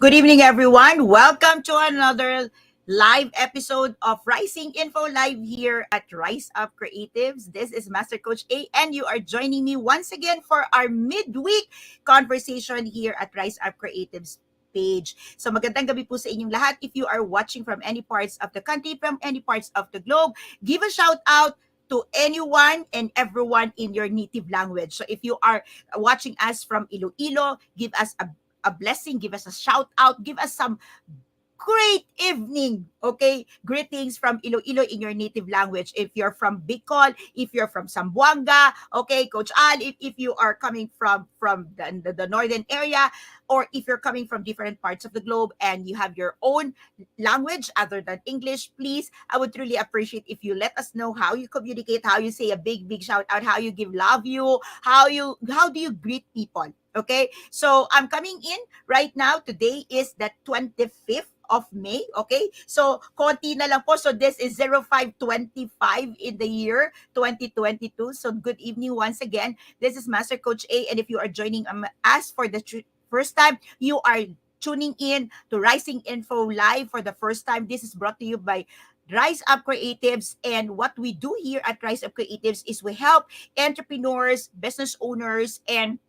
Good evening, everyone. Welcome to another live episode of Rising Info Live here at Rise Up Creatives. This is Master Coach A, and you are joining me once again for our midweek conversation here at Rise Up Creatives page. So magandang gabi po sa inyong lahat. If you are watching from any parts of the country, from any parts of the globe, give a shout out to anyone and everyone in your native language. So if you are watching us from Iloilo, give us a blessing, give us a shout out, give us some great evening. Okay, greetings from Iloilo in your native language. If you're from Bicol, if you're from Zamboanga, okay, Coach Al, if you are coming from the northern area, or if you're coming from different parts of the globe and you have your own language other than English, please, I would really appreciate if you let us know how you communicate, how you say a big shout out, how you give love you, how do you greet people. Okay, so I'm coming in right now. Today is the 25th of May. Okay, so konti na lang po. So this is 0525 in the year 2022. So good evening once again. This is Master Coach A, and if you are joining us for the first time, you are tuning in to Rising Info Live for the first time. This is brought to you by Rise Up Creatives, and what we do here at Rise Up Creatives is we help entrepreneurs, business owners, and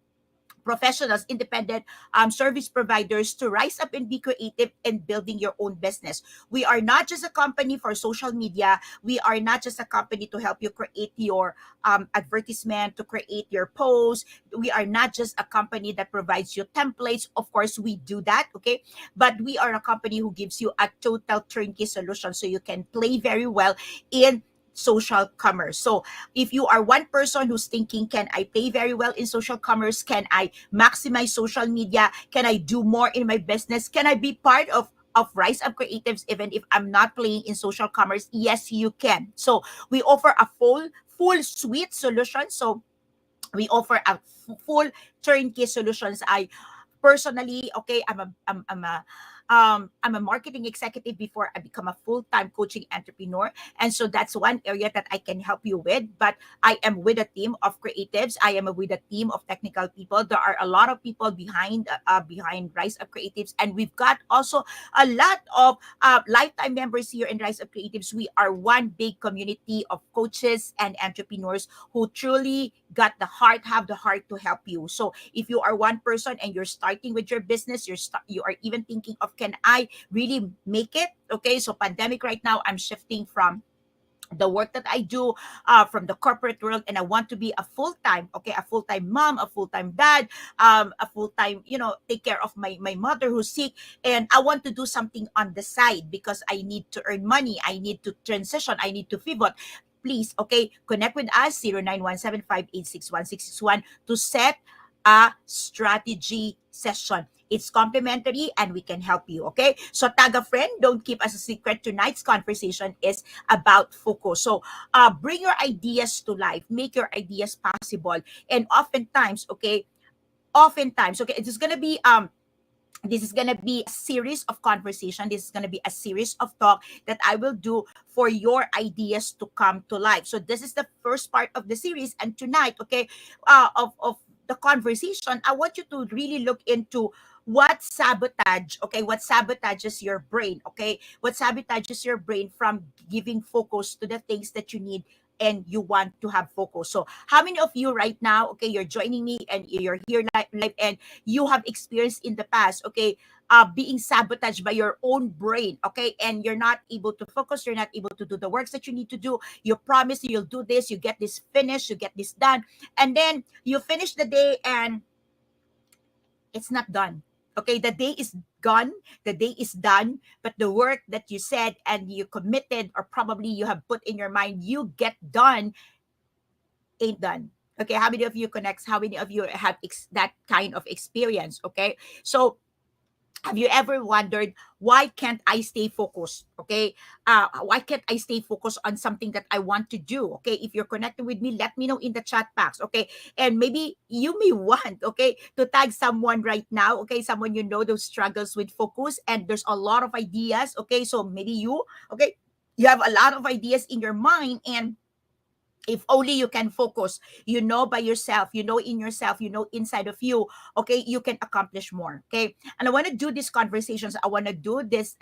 professionals, independent service providers to rise up and be creative in building your own business. We are not just a company for social media. We are not just a company to help you create your advertisement, to create your posts. We are not just a company that provides you templates. Of course, we do that, okay? But we are a company who gives you a total turnkey solution so you can play very well in social commerce. So if you are one person who's thinking, can I play very well in social commerce? Can I maximize social media? Can I do more in my business? Can I be part of Rise Up Creatives even if I'm not playing in social commerce? Yes, you can. So we offer a full suite solution. So we offer a full turnkey solutions. I personally, okay, I'm a marketing executive before I become a full-time coaching entrepreneur. And so that's one area that I can help you with. But I am with a team of creatives. I am with a team of technical people. There are a lot of people behind Rise Up Creatives. And we've got also a lot of lifetime members here in Rise Up Creatives. We are one big community of coaches and entrepreneurs who truly have the heart to help you. So if you are one person and you're starting with your business, you are even thinking of, can I really make it? Okay, so pandemic right now, I'm shifting from the work that I do from the corporate world, and I want to be a full-time, okay, a full-time mom, a full-time dad, a full-time, take care of my mother who's sick, and I want to do something on the side because I need to earn money, I need to transition, I need to pivot. Please, okay, connect with us 0917586161 to set a strategy session. It's complimentary and we can help you, okay? So tag a friend, don't keep us a secret. Tonight's conversation is about focus. So bring your ideas to life, make your ideas possible. And oftentimes, okay, this is gonna be a series of conversation. This is gonna be a series of talk that I will do for your ideas to come to life. So this is the first part of the series, and tonight, okay, of the conversation, I want you to really look into what sabotages your brain, okay? What sabotages your brain from giving focus to the things that you need and you want to have focus. So how many of you right now, okay, you're joining me and you're here live, and you have experienced in the past, okay, being sabotaged by your own brain, okay, and you're not able to focus, you're not able to do the works that you need to do. You promise you'll do this, you get this finished, you get this done, and then you finish the day and it's not done. Okay, the day is gone, the day is done, but the work that you said and you committed, or probably you have put in your mind you get done, ain't done. Okay, how many of you connects? How many of you have that kind of experience? Okay, so have you ever wondered, why can't I stay focused? Okay, why can't I stay focused on something that I want to do? Okay, if you're connecting with me, let me know in the chat box. Okay, and maybe you may want, okay, to tag someone right now. Okay, someone you know those struggles with focus, and there's a lot of ideas. Okay, so maybe you, okay, you have a lot of ideas in your mind, and If only you can focus, by yourself, in yourself, inside of you, okay, you can accomplish more. Okay, and I want to do these conversations, I want to do this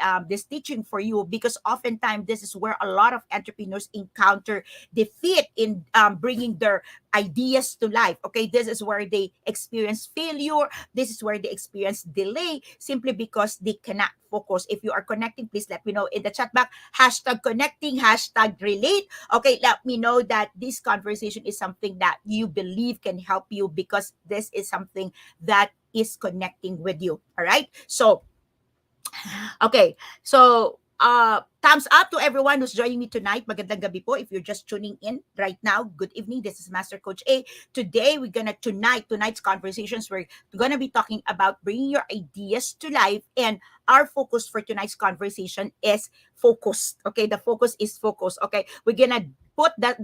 teaching for you, because oftentimes this is where a lot of entrepreneurs encounter defeat in bringing their ideas to life. Okay, this is where they experience failure, this is where they experience delay, simply because they cannot focus. If you are connecting, please let me know in the chat box, hashtag connecting, hashtag relate. Okay, let me know that this conversation is something that you believe can help you, because this is something that is connecting with you. All right. So, okay. So, thumbs up to everyone who's joining me tonight. Magandang gabi po. If you're just tuning in right now, good evening. This is Master Coach A. Today, tonight's conversations, we're gonna be talking about bringing your ideas to life, and our focus for tonight's conversation is focused. Okay, the focus is focus. Okay, we're gonna put the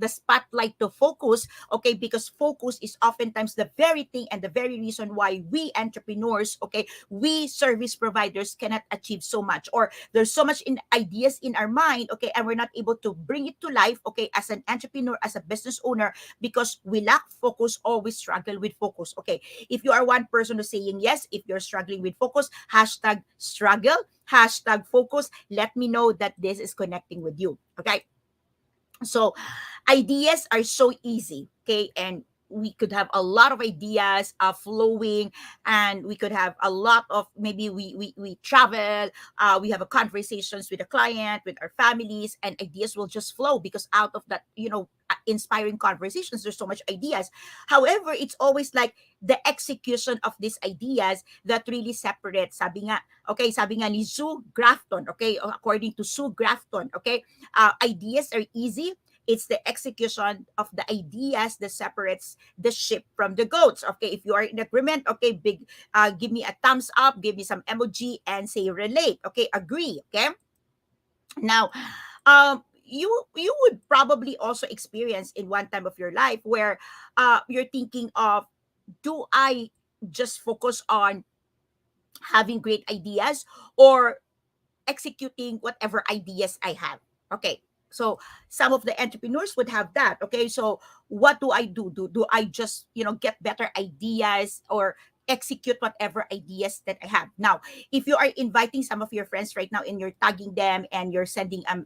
spotlight to focus. Okay, because focus is oftentimes the very thing and the very reason why we entrepreneurs, okay, we service providers cannot achieve so much, or there's so much in ideas in our mind, okay, and we're not able to bring it to life, okay, as an entrepreneur, as a business owner, because we lack focus, or we struggle with focus. Okay, if you are one person who's saying yes, if you're struggling with focus, hashtag struggle, hashtag focus, let me know that this is connecting with you. Okay, so ideas are so easy, okay, and we could have a lot of ideas flowing, and we could have a lot of, maybe we travel, we have a conversations with a client, with our families, and ideas will just flow, because out of that, inspiring conversations, there's so much ideas. However, it's always like the execution of these ideas that really separates. Sabi nga ni Sue Grafton, okay, according to Sue Grafton, okay, ideas are easy, it's the execution of the ideas that separates the sheep from the goats. Okay, if you are in agreement, okay, give me a thumbs up, give me some emoji, and say relate. Okay, agree. Okay, now, you would probably also experience in one time of your life where you're thinking of, do I just focus on having great ideas, or executing whatever ideas I have? Okay. So some of the entrepreneurs would have that. Okay. So what do I do? Do I just, get better ideas, or execute whatever ideas that I have? Now, if you are inviting some of your friends right now and you're tagging them and you're sending a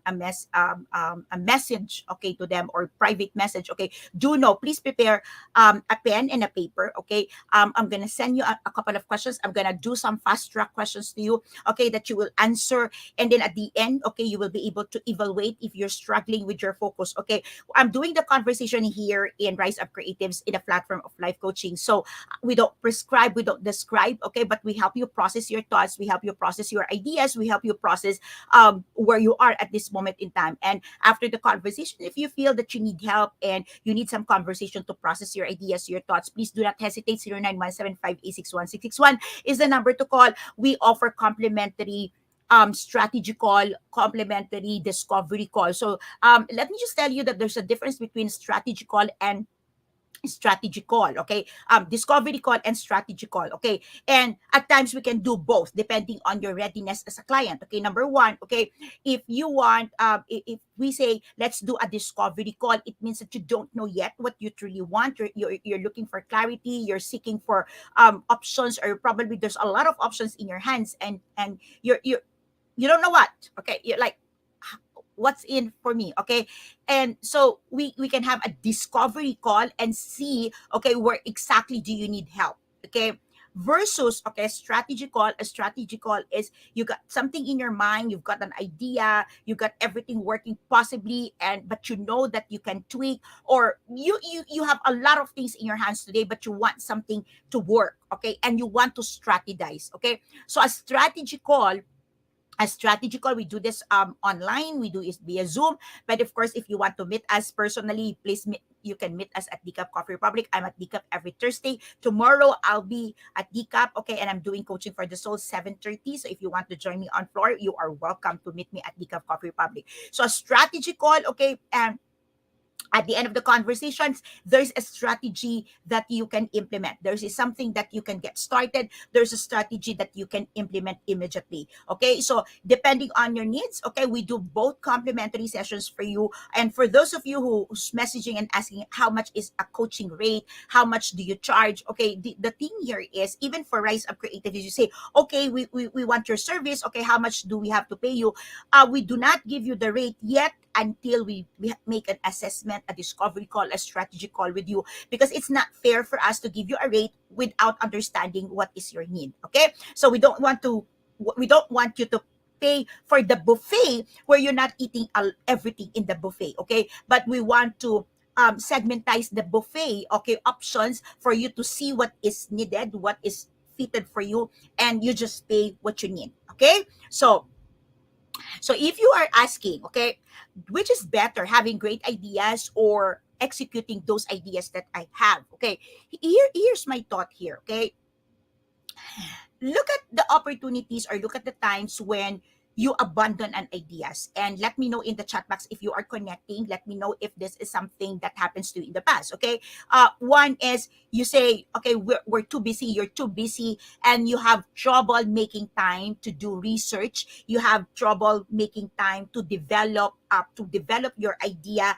message, okay, to them, or private message, okay, do know, please prepare a pen and a paper. Okay. I'm going to send you a couple of questions. I'm going to do some fast track questions to you, okay, that you will answer, and then at the end, okay, you will be able to evaluate if you're struggling with your focus. Okay, I'm doing the conversation here in Rise Up Creatives in a platform of life coaching. So we don't prescribe, we don't describe, okay, but we help you process your thoughts, we help you process your ideas, we help you process where you are at this moment in time. And after the conversation, if you feel that you need help and you need some conversation to process your ideas, your thoughts, please do not hesitate. 0917586161 is the number to call. We offer complimentary strategy call, complementary discovery call. So let me just tell you that there's a difference between strategy call and strategy call. Okay, discovery call and strategy call. Okay, and at times we can do both depending on your readiness as a client. Okay, number one, okay, if you want, if we say let's do a discovery call, it means that you don't know yet what you truly want. You're looking for clarity, you're seeking for options, or probably there's a lot of options in your hands, and you don't know what. Okay, you're like, what's in for me? Okay, and so we can have a discovery call and see, okay, where exactly do you need help? Okay, versus, okay, strategy call. A strategy call is you got something in your mind, you've got an idea, you got everything working possibly, and but you know that you can tweak, or you have a lot of things in your hands today, but you want something to work, okay, and you want to strategize. Okay, so a strategy call, we do this online, we do it via Zoom. But of course, if you want to meet us personally, please you can meet us at Decaf Coffee Republic. I'm at Decaf every Thursday. Tomorrow I'll be at Decaf, okay, and I'm doing coaching for the soul 7:30. So if you want to join me on floor, you are welcome to meet me at Decaf Coffee Republic. So a strategy call, okay, and at the end of the conversations, there's a strategy that you can implement. There's something that you can get started. There's a strategy that you can implement immediately. Okay, so depending on your needs, okay, we do both complimentary sessions for you. And for those of you who's messaging and asking how much is a coaching rate, how much do you charge? Okay, the thing here is, even for Rise Up Creative, is you say, okay, we want your service. Okay, how much do we have to pay you? We do not give you the rate yet until we make an assessment, a discovery call, a strategy call with you, because it's not fair for us to give you a rate without understanding what is your need. Okay, so we don't want you to pay for the buffet where you're not eating everything in the buffet. Okay, but we want to segmentize the buffet, okay, options for you to see what is needed, what is fitted for you, and you just pay what you need. Okay, so if you are asking, okay, which is better, having great ideas or executing those ideas that I have? Okay, here's my thought here. Okay, look at the opportunities or look at the times when you abandon an ideas, and let me know in the chat box if you are connecting. Let me know if this is something that happens to you in the past. Okay, one is you say, okay, we're too busy, you're too busy, and you have trouble making time to do research. You have trouble making time to develop your idea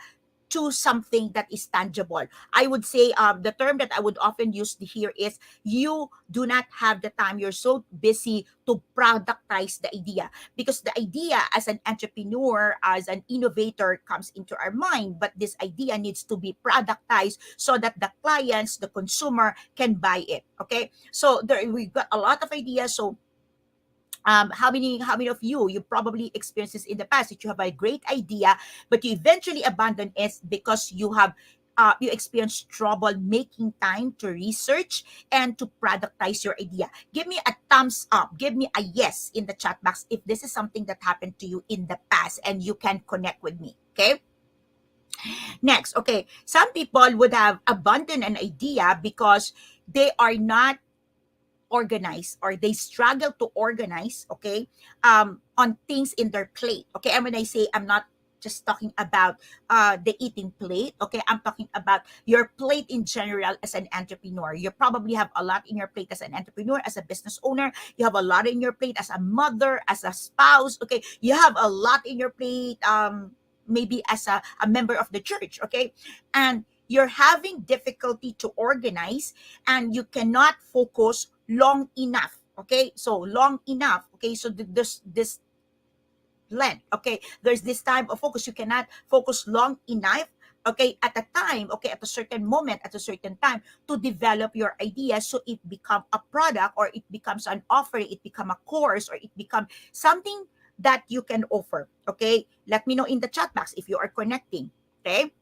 to something that is tangible. I would say the term that I would often use here is, you do not have the time. You're so busy to productize the idea, because the idea as an entrepreneur, as an innovator, comes into our mind, but this idea needs to be productized so that the clients, the consumer, can buy it. Okay, so we've got a lot of ideas. So how many of you probably experienced this in the past, that you have a great idea but you eventually abandon it because you experience trouble making time to research and to productize your idea? Give me a thumbs up, give me a yes in the chat box if this is something that happened to you in the past and you can connect with me. Okay, next. Okay, some people would have abandoned an idea because they are not organize, or they struggle to organize, okay, on things in their plate. Okay, and when I say, I'm not just talking about the eating plate. Okay, I'm talking about your plate in general as an entrepreneur. You probably have a lot in your plate as an entrepreneur, as a business owner. You have a lot in your plate as a mother, as a spouse. Okay, you have a lot in your plate, maybe as a member of the church. Okay, and you're having difficulty to organize, and you cannot focus long enough. Okay, so long enough. Okay, so this length. Okay, there's this time of focus. You cannot focus long enough, okay, at a time, okay, at a certain moment, at a certain time, to develop your idea, so it become a product, or it becomes an offering, it become a course, or it become something that you can offer. Okay, let me know in the chat box if you are connecting. Okay,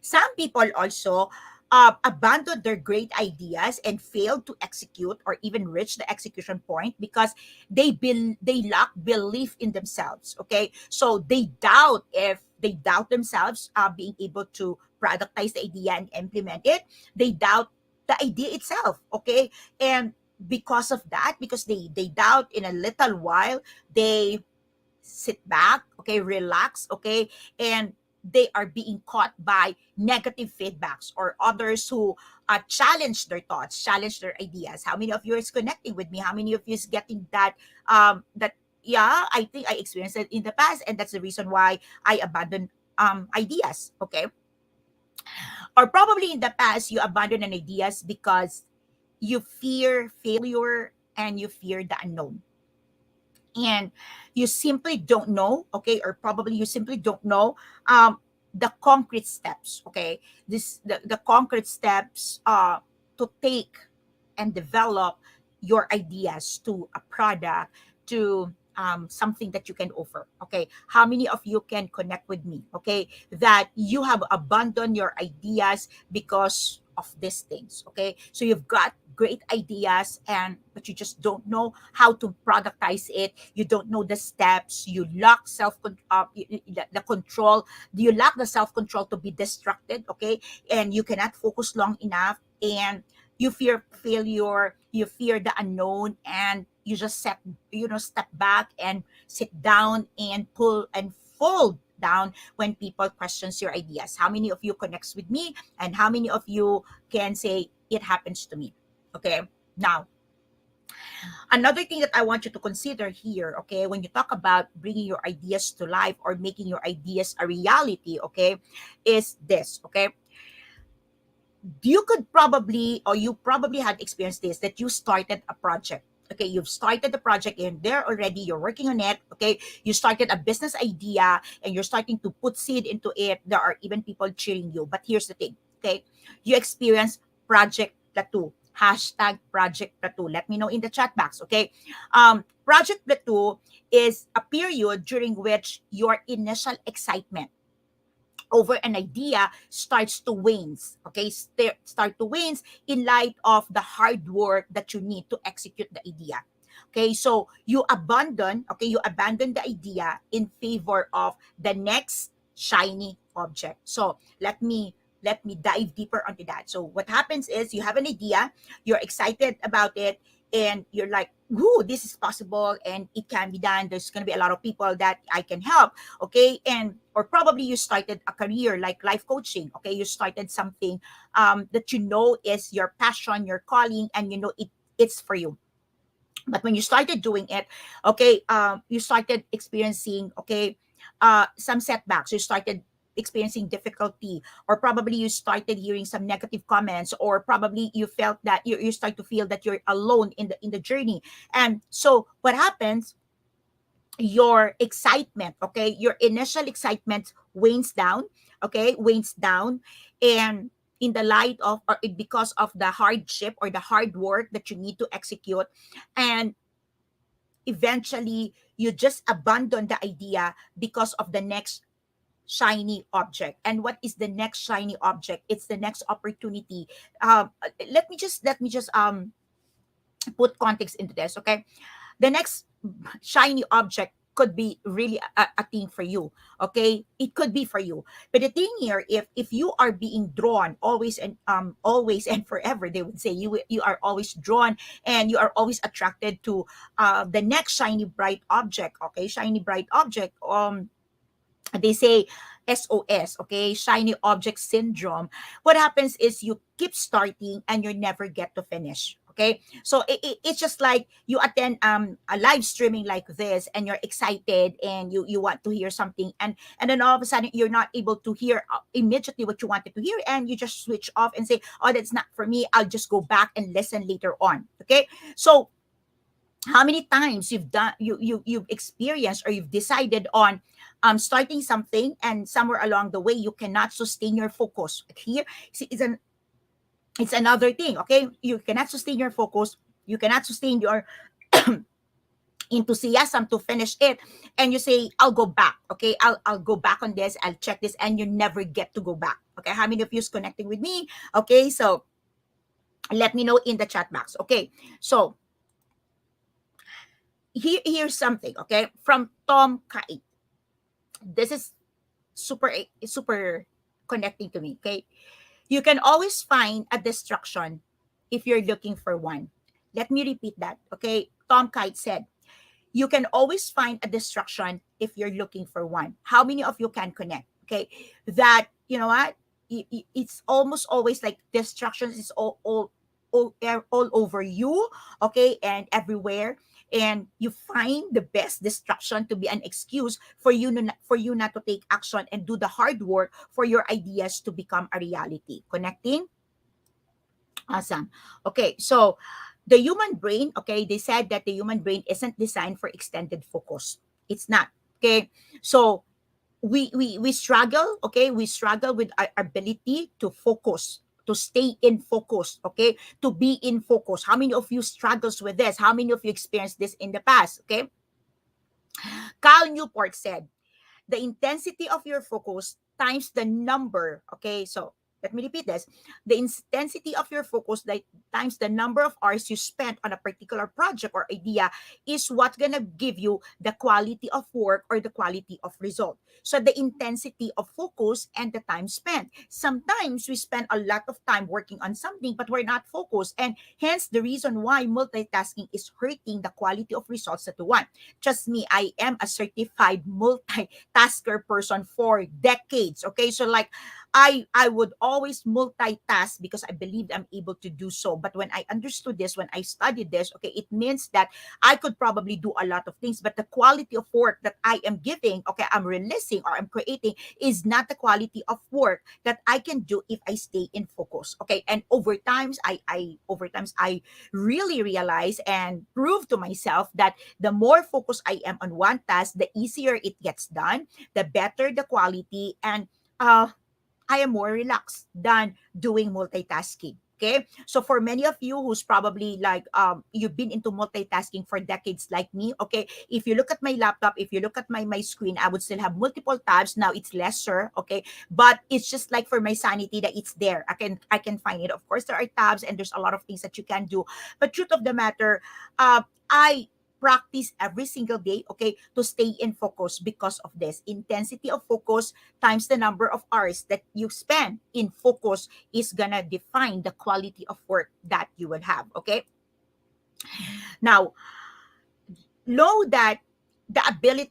some people also abandon their great ideas and fail to execute or even reach the execution point because they lack belief in themselves. Okay, so they doubt themselves being able to productize the idea and implement it. They doubt the idea itself. Okay, and because of that, because they doubt, in a little while they sit back, okay, relax, okay, and they are being caught by negative feedbacks or others who challenge their thoughts, challenge their ideas. How many of you is connecting with me? How many of you is getting that? That yeah, I think I experienced it in the past, and that's the reason why I abandoned ideas. Okay, or probably in the past you abandoned an ideas because you fear failure and you fear the unknown, and you simply don't know, okay, or probably you simply don't know the concrete steps, okay, the concrete steps to take and develop your ideas to a product, to something that you can offer. Okay, how many of you can connect with me? Okay, that you have abandoned your ideas because of these things. Okay, so you've got great ideas, and but you just don't know how to productize it. You don't know the steps. You lack the control. You lack the self control to be distracted. Okay, and you cannot focus long enough, and you fear failure, you fear the unknown, and you just step back and sit down and pull and fold down when people questions your ideas? How many of you connects with me, and how many of you can say it happens to me? Okay. Now, another thing that I want you to consider here, okay, when you talk about bringing your ideas to life or making your ideas a reality, okay, is this, okay? You could probably, or you probably had experienced this, that you started a project. Okay, you've started the project and there already, you're working on it. Okay, you started a business idea and you're starting to put seed into it. There are even people cheering you. But here's the thing, okay? You experience project plateau. Hashtag project plateau. Let me know in the chat box, okay? Project plateau is a period during which your initial excitement over an idea starts to wanes. Okay, start to wanes in light of the hard work that you need to execute the idea. Okay, so you abandon the idea in favor of the next shiny object. So let me dive deeper onto that. So what happens is, you have an idea, you're excited about it, and you're like, "Whoo, this is possible and it can be done. There's going to be a lot of people that I can help." Okay, and or probably you started a career like life coaching. Okay, you started something that you know is your passion, your calling, and you know it's for you. But when you started doing it, okay, you started experiencing, okay, some setbacks. You started experiencing difficulty, or probably you started hearing some negative comments, or probably you felt that you start to feel that you're alone in the journey. And so what happens, your excitement, okay, your initial excitement wanes down, okay, wanes down, and in the light of, or because of the hardship or the hard work that you need to execute, and eventually you just abandon the idea because of the next shiny object. And what is the next shiny object? It's the next opportunity. Let me just put context into this, okay? The next shiny object could be really a thing for you. Okay, it could be for you. But the thing here, if you are being drawn always and forever, they would say, you are always drawn and you are always attracted to the next shiny bright object. Okay, shiny bright object. They say SOS, okay, shiny object syndrome. What happens is, you keep starting and you never get to finish. Okay, so it's just like you attend a live streaming like this, and you're excited and you want to hear something, and then all of a sudden you're not able to hear immediately what you wanted to hear, and you just switch off and say, "Oh, that's not for me, I'll just go back and listen later on." Okay, so how many times you've experienced, or you've decided on starting something, and somewhere along the way you cannot sustain your focus. Here, see, it's another thing. Okay, you cannot sustain your focus, you cannot sustain your enthusiasm to finish it, and you say, "I'll go back." Okay, I'll go back on this, I'll check this, and you never get to go back. Okay, how many of you is connecting with me? Okay, so let me know in the chat box. Okay, so here's something, okay, from Tom Kite. This is super connecting to me. Okay, you can always find a distraction if you're looking for one. Let me repeat that. Okay, Tom Kite said, you can always find a distraction if you're looking for one. How many of you can connect? Okay, that, you know what, it's almost always like distractions is all over you, okay, and everywhere, and you find the best distraction to be an excuse for you not to take action and do the hard work for your ideas to become a reality. Connecting? Awesome. Okay, so the human brain, okay, they said that the human brain isn't designed for extended focus. It's not. Okay, so we struggle, okay, we struggle with our ability to focus, to stay in focus, okay, to be in focus. How many of you struggles with this? How many of you experienced this in the past? Okay, Cal Newport said, the intensity of your focus times the number, okay, so let me repeat this. The intensity of your focus like times the number of hours you spent on a particular project or idea is what's gonna give you the quality of work or the quality of result. So the intensity of focus and the time spent. Sometimes we spend a lot of time working on something, but we're not focused. And hence the reason why multitasking is hurting the quality of results that we want. Trust me, I am a certified multitasker person for decades. Okay. So like I would always multitask because I believed I'm able to do so. But when I understood this, when I studied this, okay, it means that I could probably do a lot of things, but the quality of work that I am giving, okay, I'm releasing or I'm creating is not the quality of work that I can do if I stay in focus. Okay. And over times I really realize and prove to myself that the more focused I am on one task, the easier it gets done, the better the quality, and I am more relaxed than doing multitasking. Okay. So for many of you who's probably like you've been into multitasking for decades like me, okay, if you look at my laptop, if you look at my screen, I would still have multiple tabs. Now it's lesser, okay? But it's just like for my sanity that it's there. I can find it. Of course, there are tabs and there's a lot of things that you can do. But truth of the matter, I practice every single day, okay, to stay in focus because of this intensity of focus times the number of hours that you spend in focus is gonna define the quality of work that you will have. Okay. Now, know that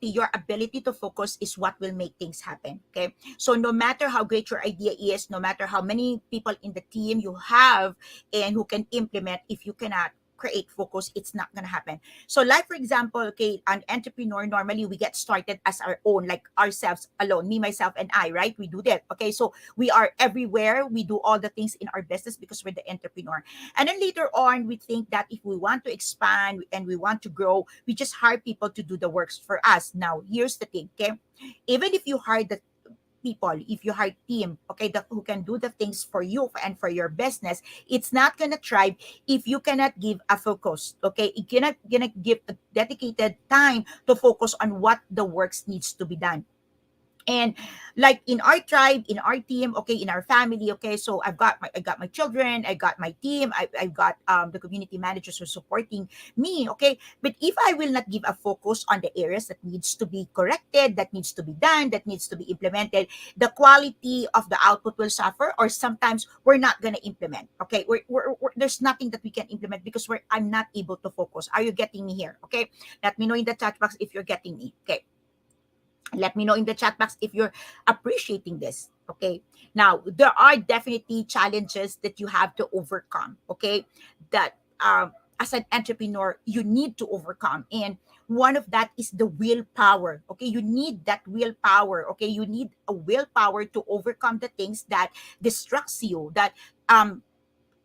your ability to focus is what will make things happen. Okay. So no matter how great your idea is, no matter how many people in the team you have and who can implement, if you cannot create focus, it's not gonna happen. So like for example, okay, an entrepreneur, normally we get started as our own, like ourselves alone, me, myself, and I, right? We do that. Okay. So we are everywhere. We do all the things in our business because we're the entrepreneur. And then later on, we think that if we want to expand and we want to grow, we just hire people to do the works for us. Now, here's the thing, okay? Even if you hire the people, if you hire team, okay, who can do the things for you and for your business, it's not gonna thrive if you cannot give a focus, okay? You cannot gonna give a dedicated time to focus on what the works needs to be done. And like in our tribe, in our team, okay, in our family, okay, so I got my children, I got my team, I've got the community managers who are supporting me, okay. But if I will not give a focus on the areas that needs to be corrected, that needs to be done, that needs to be implemented, the quality of the output will suffer, or sometimes we're not going to implement. Okay, there's nothing that we can implement because I'm not able to focus. Are you getting me here? Okay, let me know in the chat box if you're getting me. Okay, let me know in the chat box if you're appreciating this. Okay. Now, there are definitely challenges that you have to overcome. Okay. That as an entrepreneur, you need to overcome. And one of that is the willpower. Okay. You need that willpower. Okay. You need a willpower to overcome the things that distracts you, that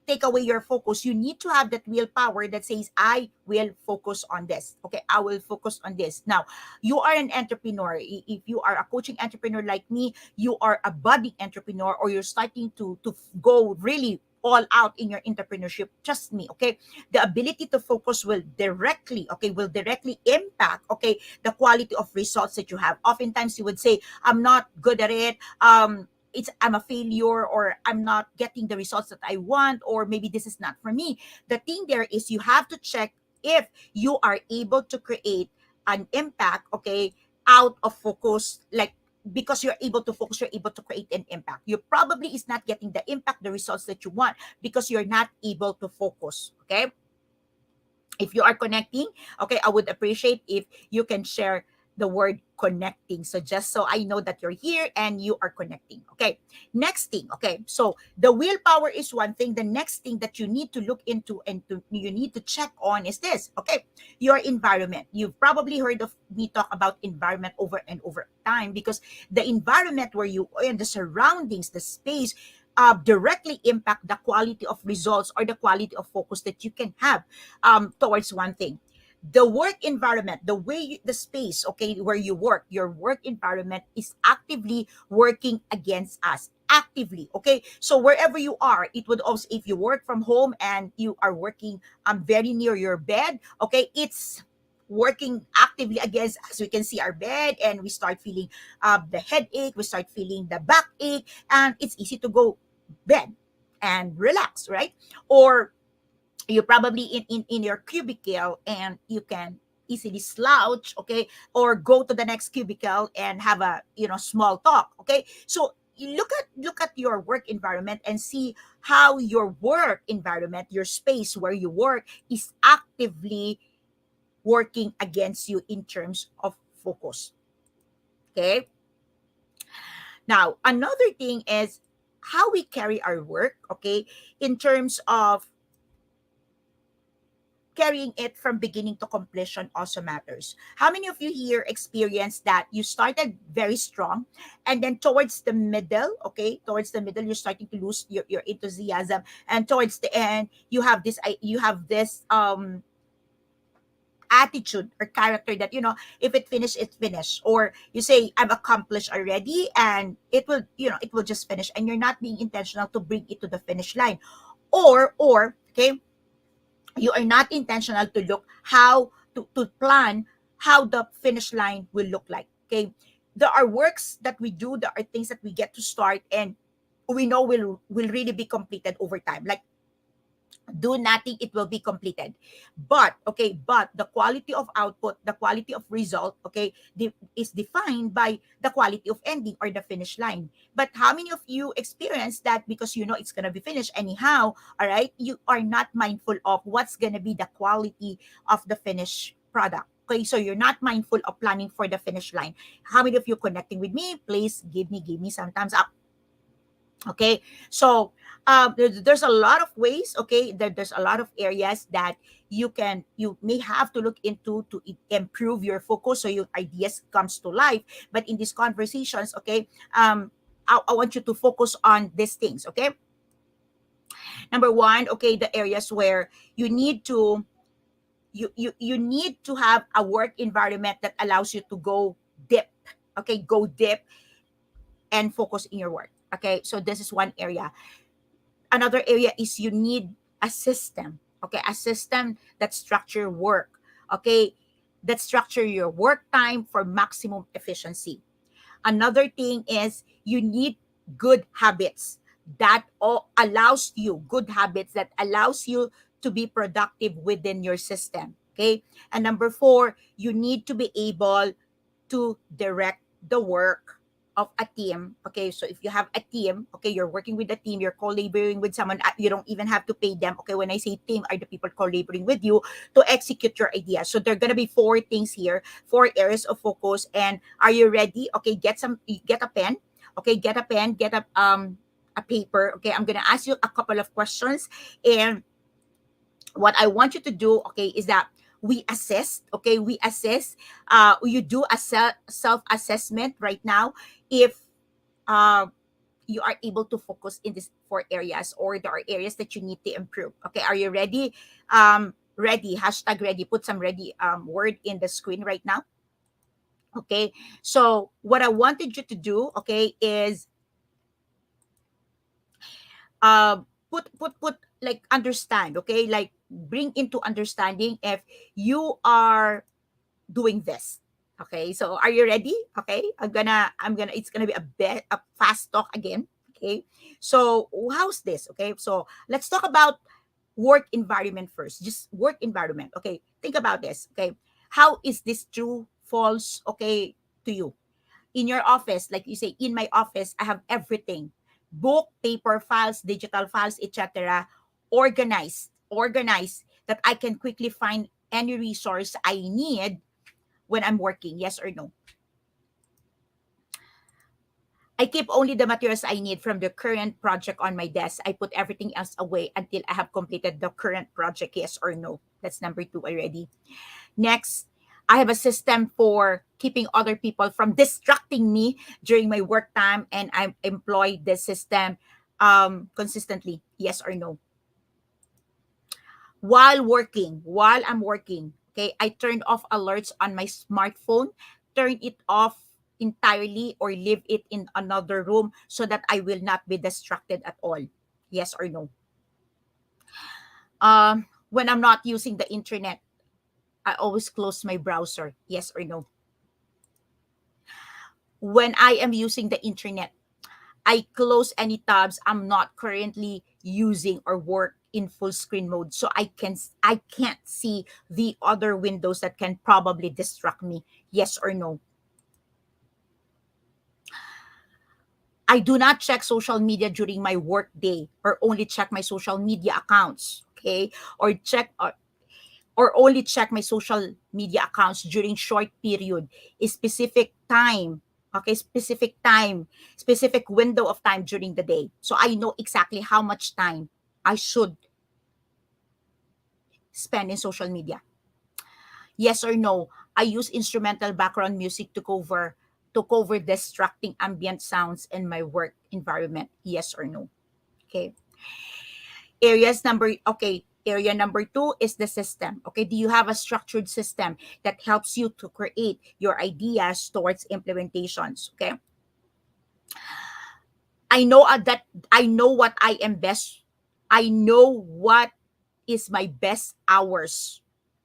take away your focus. You need to have that willpower that says, I will focus on this. Okay, I will focus on this. Now, you are an entrepreneur. If you are a coaching entrepreneur like me, you are a budding entrepreneur, or you're starting to go really all out in your entrepreneurship. Trust me, okay, the ability to focus will directly impact, okay, the quality of results that you have. Oftentimes you would say, I'm not good at it, I'm a failure, or I'm not getting the results that I want, or maybe this is not for me. The thing there is you have to check if you are able to create an impact, okay, out of focus, like because you're able to focus, you're able to create an impact. You probably is not getting the impact, the results that you want because you're not able to focus. Okay. If you are connecting, okay, I would appreciate if you can share the word connecting. So just so I know that you're here and you are connecting. Okay. Next thing. Okay. So the willpower is one thing. The next thing that you need to look into and you need to check on is this. Okay. Your environment. You've probably heard of me talk about environment over and over time because the environment where you are and the surroundings, the space, directly impact the quality of results or the quality of focus that you can have towards one thing. The work environment, the space, okay, where you work, your work environment is actively working against us. Actively, okay. So wherever you are, it would also, if you work from home and you are working very near your bed, okay, it's working actively against us. We can see our bed and we start feeling the headache, we start feeling the backache, and it's easy to go bed and relax, right? Or you're probably in your cubicle and you can easily slouch, okay, or go to the next cubicle and have a small talk, okay. So you look at your work environment and see how your work environment, your space where you work, is actively working against you in terms of focus, okay. Now another thing is how we carry our work, okay, in terms of carrying it from beginning to completion also matters. How many of you here experienced that you started very strong and then towards the middle, okay, towards the middle, you're starting to lose your enthusiasm, and towards the end, you have this attitude or character that if it finished, it's finished, or you say I'm accomplished already and it will just finish, and you're not being intentional to bring it to the finish line, or okay, you are not intentional to look how to plan how the finish line will look like, okay. There are works that we do, there are things that we get to start and we know will really be completed over time, like do nothing, it will be completed. But okay, but the quality of output, the quality of result, okay, is defined by the quality of ending or the finish line. But how many of you experience that because it's going to be finished anyhow, all right, you are not mindful of what's going to be the quality of the finished product, okay. So you're not mindful of planning for the finish line. How many of you connecting with me? Please give me some thumbs up. Okay, so there's a lot of ways, okay, there's a lot of areas that you may have to look into to improve your focus so your ideas comes to life. But in these conversations, okay, I want you to focus on these things, okay. Number one, okay, the areas where you need to have a work environment that allows you to go deep, okay, go deep and focus in your work, okay. So this is one area. Another area is you need a system, okay, a system that structure work, okay, that structure your work time for maximum efficiency. Another thing is you need good habits that allows you, good habits that allows you to be productive within your system, okay. And number four, you need to be able to direct the work of a team. Okay, so if you have a team, okay, you're working with a team, you're collaborating with someone, you don't even have to pay them. Okay, when I say team, are the people collaborating with you to execute your idea. So there are gonna be four things here, four areas of focus. And are you ready? Okay, get a pen. Okay, get a pen, get a paper. Okay, I'm gonna ask you a couple of questions, and what I want you to do, okay, is that we assess, okay, we assess, you do a self-assessment right now if uh, you are able to focus in these four areas or there are areas that you need to improve. Okay, are you ready? Ready, hashtag ready, put some ready word in the screen right now. Okay, so what I wanted you to do, okay, is put like understand, okay, like bring into understanding if you are doing this. Okay, so are you ready? Okay, I'm gonna it's gonna be a bit a fast talk again. Okay, so how's this? Okay, so let's talk about work environment first, just work environment. Okay, think about this. Okay, how is this true, false, okay, to you? In your office, like you say, in my office, I have everything: book, paper files, digital files, etc. Organized that I can quickly find any resource I need when I'm working. Yes or no? I keep only the materials I need from the current project on my desk. I put everything else away until I have completed the current project. Yes or no? That's number two already. Next, I have a system for keeping other people from distracting me during my work time, and I employ this system consistently. Yes or no? While I'm working, okay, I turned off alerts on my smartphone, turn it off entirely, or leave it in another room so that I will not be distracted at all. Yes or no? When I'm not using the internet, I always close my browser. Yes or no? When I am using the internet, I close any tabs I'm not currently using or work in full screen mode, so I can't see the other windows that can probably distract me. Yes or no? I do not check social media during my work day, or only check my social media accounts, okay? Or only check my social media accounts during short period, a specific time, okay? Specific window of time during the day. So I know exactly how much time I should spend in social media. Yes or no? I use instrumental background music to cover distracting ambient sounds in my work environment. Yes or no? Okay. Area number two is the system. Okay, do you have a structured system that helps you to create your ideas towards implementations? Okay, I know what I am best. I know what is my best hours.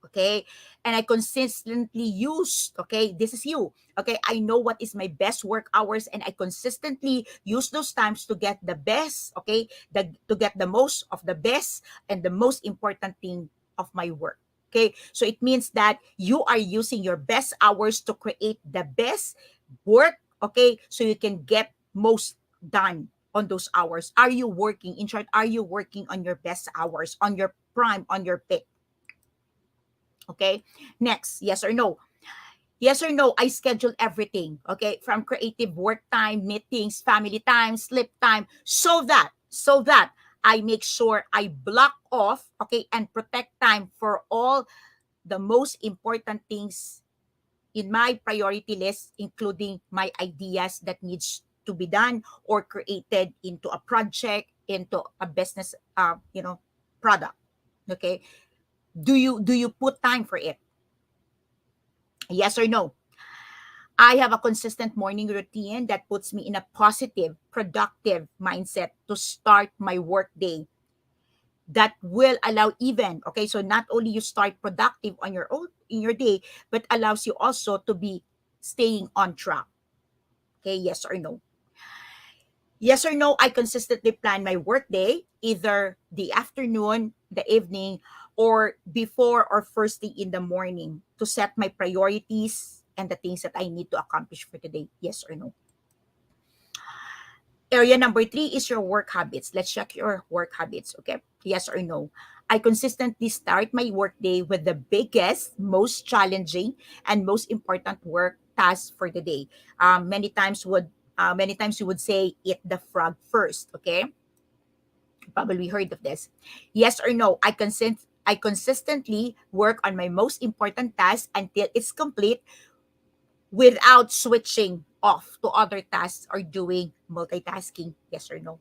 Okay, and I consistently use. Okay, this is you. Okay, I know what is my best work hours, and I consistently use those times to get the best. Okay, to get the most of the best and the most important thing of my work. Okay, so it means that you are using your best hours to create the best work. Okay, so you can get most done on those hours. Are you working? In short, are you working on your best hours, on your prime, on your peak? Okay. Next, yes or no? Yes or no, I schedule everything. Okay. From creative work time, meetings, family time, sleep time, so that I make sure I block off, okay, and protect time for all the most important things in my priority list, including my ideas that needs to be done or created into a project, into a business, product. Okay. Do you put time for it? Yes or no? I have a consistent morning routine that puts me in a positive, productive mindset to start my work day, that will allow, even, okay, so not only you start productive on your own in your day, but allows you also to be staying on track. Okay, yes or no? Yes or no, I consistently plan my work day, either the afternoon, the evening, or before or first thing in the morning, to set my priorities and the things that I need to accomplish for today. Yes or no? Area number three is your work habits. Let's check your work habits. Okay. Yes or no? I consistently start my workday with the biggest, most challenging, and most important work task for the day. Many times you would say eat the frog first. Okay, probably heard of this. Yes or no? I consistently work on my most important task until it's complete, without switching off to other tasks or doing multitasking. Yes or no?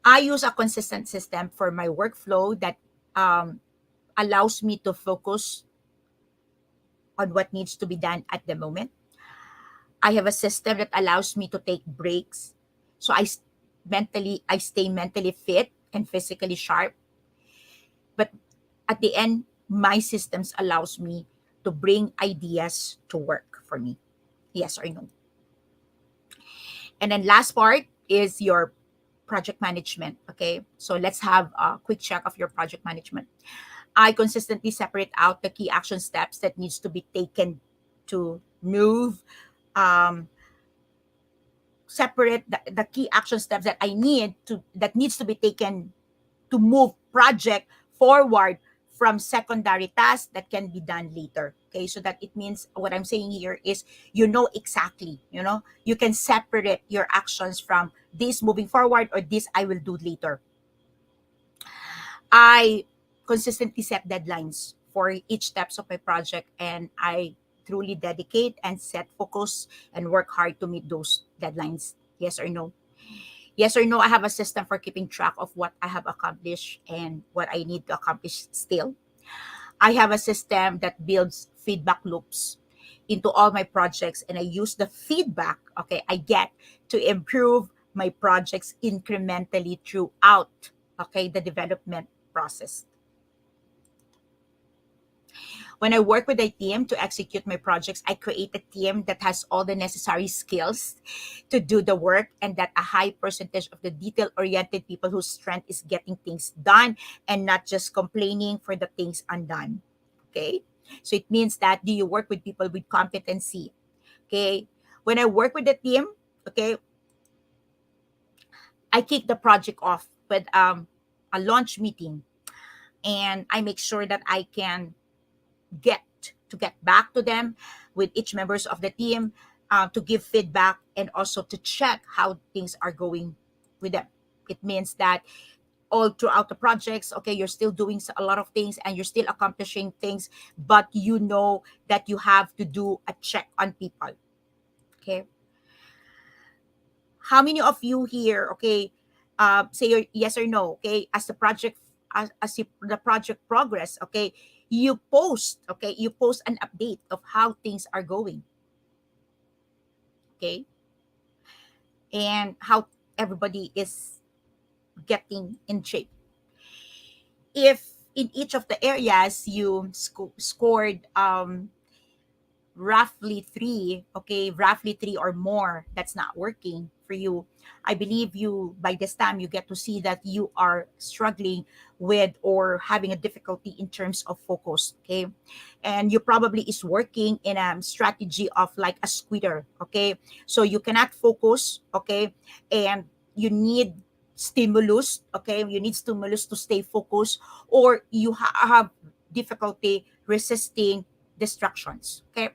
I use a consistent system for my workflow that um, allows me to focus on what needs to be done at the moment. I have a system that allows me to take breaks, so I stay mentally fit and physically sharp. But at the end, my systems allows me to bring ideas to work for me. Yes or no? And then last part is your project management. Okay, so let's have a quick check of your project management. I consistently separate out the key action steps that needs to be taken to move, um, separate the key action steps that needs to be taken to move project forward from secondary tasks that can be done later. Okay, so that it means, what I'm saying here is, exactly, you can separate your actions from this moving forward, or this I will do later. I consistently set deadlines for each steps of my project, and I truly dedicate and set focus and work hard to meet those deadlines. Yes or no? Yes or no, I have a system for keeping track of what I have accomplished and what I need to accomplish still. I have a system that builds feedback loops into all my projects, and I use the feedback, okay, I get to improve my projects incrementally throughout, okay, the development process. When I work with a team to execute my projects, I create a team that has all the necessary skills to do the work, and that a high percentage of the detail oriented people whose strength is getting things done and not just complaining for the things undone. Okay. So it means that do you work with people with competency? Okay. When I work with the team, okay, I kick the project off with a launch meeting, and I make sure that I can get get back to them with each members of the team, to give feedback and also to check how things are going with them. It means that all throughout the projects, okay, you're still doing a lot of things and you're still accomplishing things, but you know that you have to do a check on people. Okay, how many of you here, okay, say your yes or no, okay, as the project, the project progress, okay, you post, okay, you post an update of how things are going, okay, and how everybody is getting in shape. If in each of the areas you scored roughly three, okay, roughly three or more that's not working for you, I believe you by this time you get to see that you are struggling with or having a difficulty in terms of focus, okay, and you probably is working in a strategy of like a squeater, okay, so you cannot focus, okay, and you need stimulus, okay, you need stimulus to stay focused, or you have difficulty resisting distractions, okay.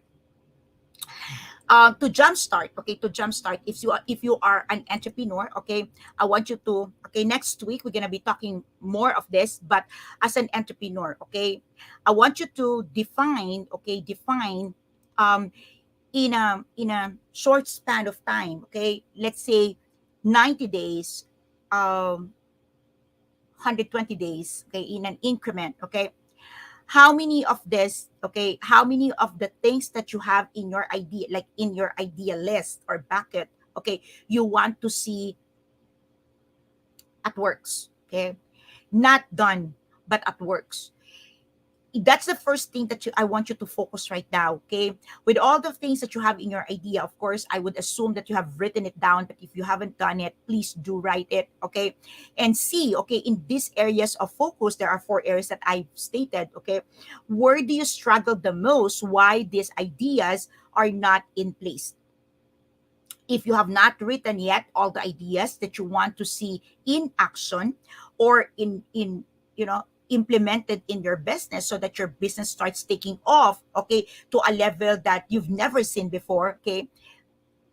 To jumpstart, okay, to jumpstart, if you are an entrepreneur, okay, I want you to, okay, next week we're gonna be talking more of this, but as an entrepreneur, okay, I want you to define, okay, define um in a short span of time, okay, let's say 90 days, 120 days, okay, in an increment, okay, how many of this, okay, how many of the things that you have in your idea, like in your idea list or bucket, okay, you want to see at works, okay, not done but at works. That's the first thing that I want you to focus right now, okay, with all the things that you have in your idea. Of course, I would assume that you have written it down, but if you haven't done it, please do write it, okay, and see, okay, in these areas of focus, there are four areas that I've stated, okay, where do you struggle the most, why these ideas are not in place. If you have not written yet all the ideas that you want to see in action or in you know implemented in your business, so that your business starts taking off, okay, to a level that you've never seen before, okay,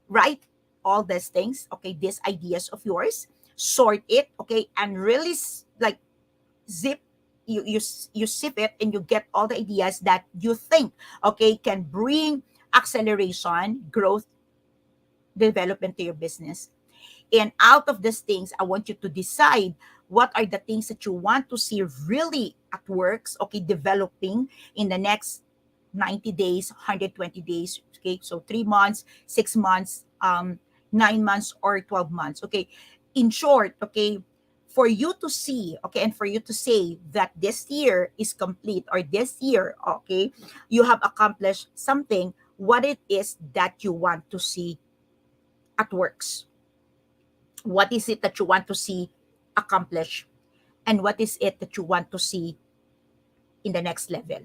write all these things, okay, these ideas of yours, sort it, okay, and really like zip, you zip it, and you get all the ideas that you think, okay, can bring acceleration, growth, development to your business. And out of these things, I want you to decide what are the things that you want to see really at works, okay, developing in the next 90 days, 120 days, okay, so 3 months, 6 months, 9 months, or 12 months, okay. In short, okay, for you to see, okay, and for you to say that this year is complete, or this year, okay, you have accomplished something, what it is that you want to see at works. What is it that you want to see accomplish, and what is it that you want to see in the next level,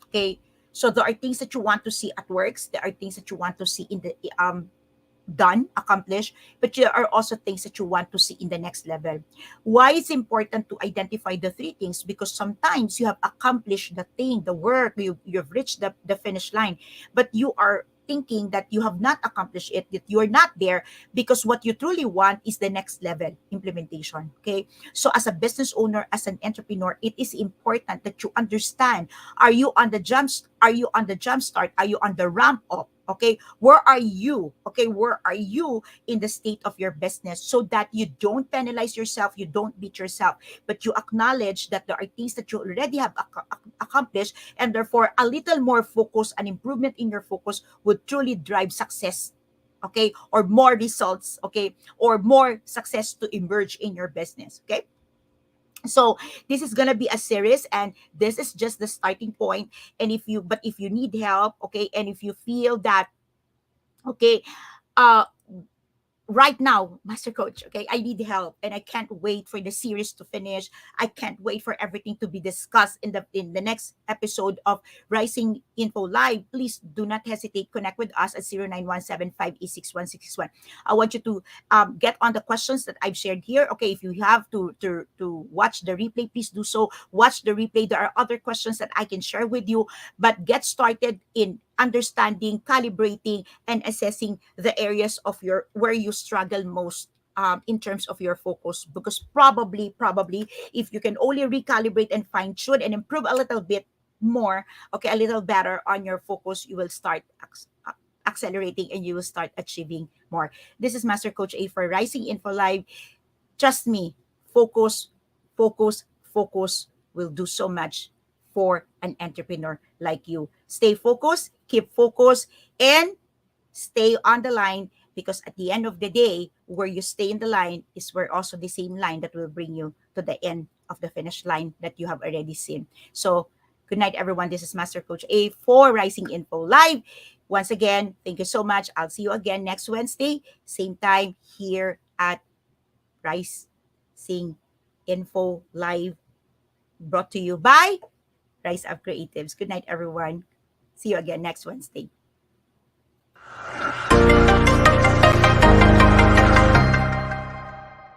okay. So there are things that you want to see at works, there are things that you want to see in the done, accomplished, but there are also things that you want to see in the next level. Why it's important to identify the three things? Because sometimes you have accomplished the thing, the work, you've reached the finish line, but you are thinking that you have not accomplished it, that you're not there, because what you truly want is the next level implementation, okay. So as a business owner, as an entrepreneur, it is important that you understand, are you on the jump start, are you on the ramp up, okay, where are you, okay, where are you in the state of your business, so that you don't penalize yourself, you don't beat yourself, but you acknowledge that there are things that you already have accomplished, and therefore a little more focus, an improvement in your focus would truly drive success, okay, or more results, okay, or more success to emerge in your business, okay. So this is gonna be a series, and this is just the starting point. And if you need help, okay, and if you feel that, okay, uh right now, Master Coach, okay, I need help and I can't wait for the series to finish. I can't wait for everything to be discussed in the next episode of Rising Info Live. Please do not hesitate. Connect with us at 0917586161. I want you to get on the questions that I've shared here. Okay, if you have to watch the replay, please do so. Watch the replay. There are other questions that I can share with you, but get started in understanding, calibrating, and assessing the areas of your where you struggle most, in terms of your focus, because probably if you can only recalibrate and fine tune and improve a little bit more, okay, a little better on your focus, you will start accelerating and you will start achieving more. This is Master Coach A for Rising Info Live. Trust me, focus, focus will do so much for an entrepreneur like you. Stay focused, keep focused, and stay on the line, because at the end of the day, where you stay in the line is where also the same line that will bring you to the end of the finish line that you have already seen. So, good night, everyone. This is Master Coach A for Rising Info Live. Once again, thank you so much. I'll see you again next Wednesday, same time here at Rising Info Live, brought to you by Rise Up Creatives. Good night, everyone. See you again next Wednesday.